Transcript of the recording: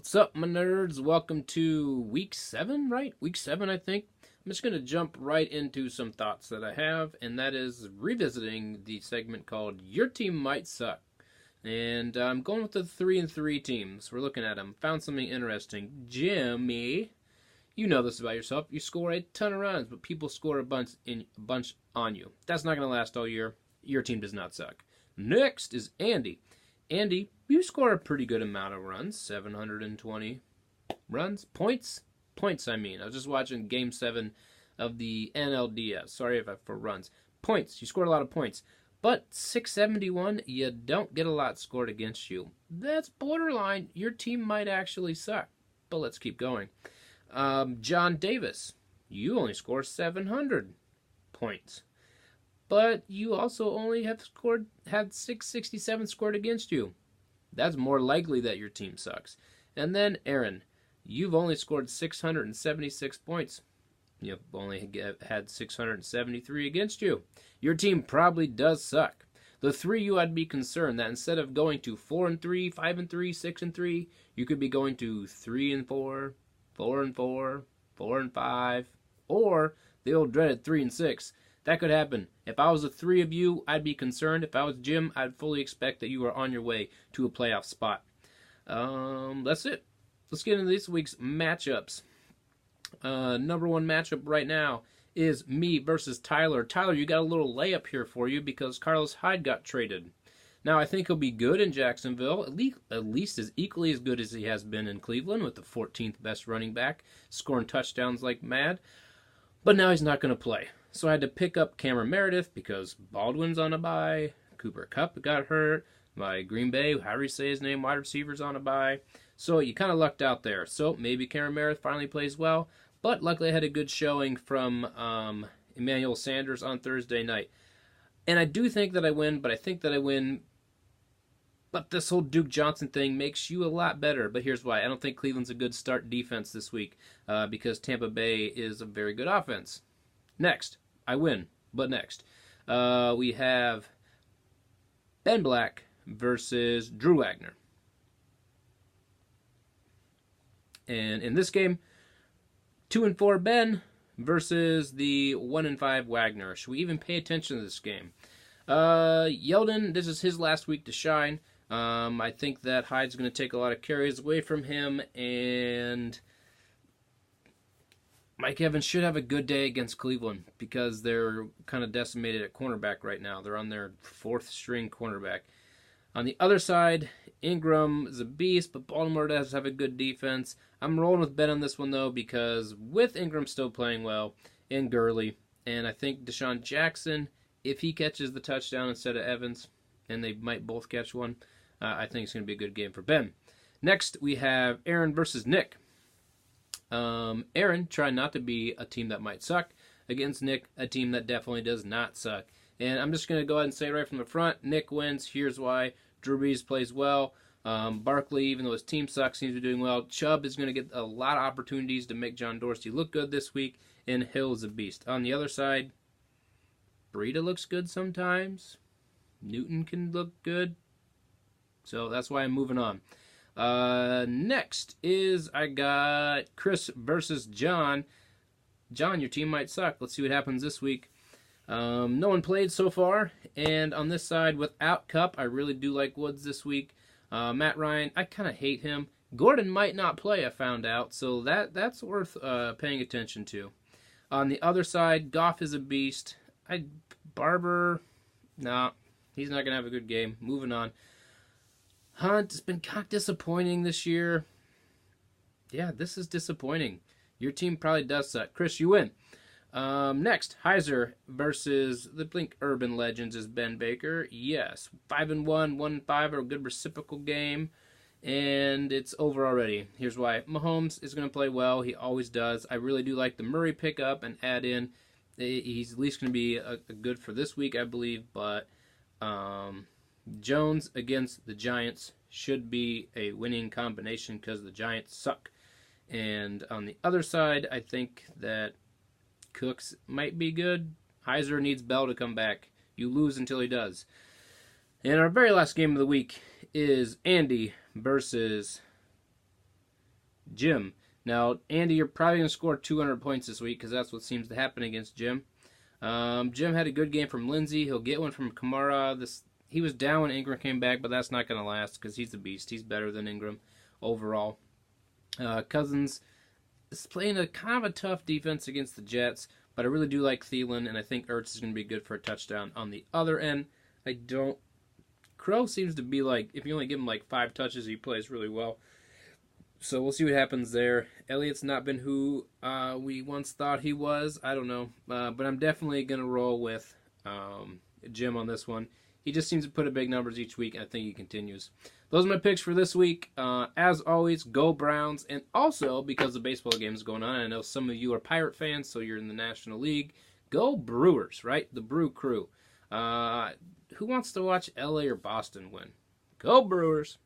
What's up, my nerds? Welcome to week 7, right? Week 7, I think. I'm just going to jump right into some thoughts that I have, and that is revisiting the segment called Your Team Might Suck. And I'm going with the 3-3 teams. We're looking at them. Found something interesting. Jimmy, you know this about yourself. You score a ton of runs, but people score a bunch on you. That's not going to last all year. Your team does not suck. Next is Andy. Andy, you score a pretty good amount of runs, 720 runs. Points, I mean. I was just watching Game 7 of the NLDS. Sorry for runs. Points, you scored a lot of points. But 671, you don't get a lot scored against you. That's borderline. Your team might actually suck. But let's keep going. John Davis, you only score 700 points. But you also only had 667 scored against you. That's more likely that your team sucks. And then Aaron, you've only scored 676 points. You've only had 673 against you. Your team probably does suck. The three of you, I'd be concerned that instead of going to 4-3, 5-3, 6-3, you could be going to 3-4, 4-4, 4-5, or the old dreaded 3-6. That could happen. If I was the three of you, I'd be concerned. If I was Jim, I'd fully expect that you are on your way to a playoff spot. That's it. Let's get into this week's matchups. Number one matchup right now is me versus Tyler. Tyler, you got a little layup here for you because Carlos Hyde got traded. Now, I think he'll be good in Jacksonville, at least as equally as good as he has been in Cleveland with the 14th best running back, scoring touchdowns like mad. But now he's not going to play. So I had to pick up Cameron Meredith because Baldwin's on a bye. Cooper Kupp got hurt. My Green Bay, however you say his name, wide receiver's on a bye. So you kind of lucked out there. So maybe Cameron Meredith finally plays well. But luckily I had a good showing from Emmanuel Sanders on Thursday night. And I do think that I win, but I think that I win. But this whole Duke Johnson thing makes you a lot better. But here's why. I don't think Cleveland's a good start defense this week because Tampa Bay is a very good offense. Next, I win, but next. We have Ben Black versus Drew Wagner. And in this game, 2-4 Ben versus the 1-5 Wagner. Should we even pay attention to this game? Yeldon, this is his last week to shine. I think that Hyde's going to take a lot of carries away from him, and Mike Evans should have a good day against Cleveland because they're kind of decimated at cornerback right now. They're on their 4th string cornerback. On the other side, Ingram is a beast, but Baltimore does have a good defense. I'm rolling with Ben on this one, though, because with Ingram still playing well and Gurley, and I think Deshaun Jackson, if he catches the touchdown instead of Evans, and they might both catch one, I think it's going to be a good game for Ben. Next, we have Aaron versus Nick. Aaron trying not to be a team that might suck against Nick, a team that definitely does not suck. And I'm just going to go ahead and say right from the front, Nick wins. Here's why. Drew Brees plays well. Barkley, even though his team sucks, seems to be doing well. Chubb is going to get a lot of opportunities to make John Dorsey look good this week, and Hill is a beast. On the other side, Breida looks good sometimes. Newton can look good. So that's why I'm moving on. Next is I got Chris versus John. John, your team might suck. Let's see what happens this week. No one played so far, and on this side, without Kupp, I really do like Woods this week. Matt Ryan, I kind of hate him. Gordon might not play, I found out, so that's worth paying attention to. On the other side, Goff is a beast. Barber, no, he's not going to have a good game. Moving on. Hunt has been kind of disappointing this year. Yeah, this is disappointing. Your team probably does suck. Chris, you win. Next, Heiser versus the Blink Urban Legends is Ben Baker. Yes, 5-1, 1-5 are a good reciprocal game, and it's over already. Here's why. Mahomes is going to play well. He always does. I really do like the Murray pickup and add in. He's at least going to be a good for this week, I believe, but Jones against the Giants should be a winning combination because the Giants suck. And on the other side, I think that Cooks might be good. Heiser needs Bell to come back. You lose until he does. And our very last game of the week is Andy versus Jim. Now, Andy, you're probably going to score 200 points this week because that's what seems to happen against Jim. Jim had a good game from Lindsey. He'll get one from Kamara. He was down when Ingram came back, but that's not going to last because he's a beast. He's better than Ingram overall. Cousins is playing a kind of a tough defense against the Jets, but I really do like Thielen, and I think Ertz is going to be good for a touchdown. On the other end, Crow seems to be like, if you only give him like 5 touches, he plays really well. So we'll see what happens there. Elliott's not been who we once thought he was. I don't know. But I'm definitely going to roll with Jim on this one. He just seems to put up big numbers each week, and I think he continues. Those are my picks for this week. As always, go Browns. And also, because the baseball game is going on, I know some of you are Pirate fans, so you're in the National League. Go Brewers, right? The Brew Crew. Who wants to watch LA or Boston win? Go Brewers.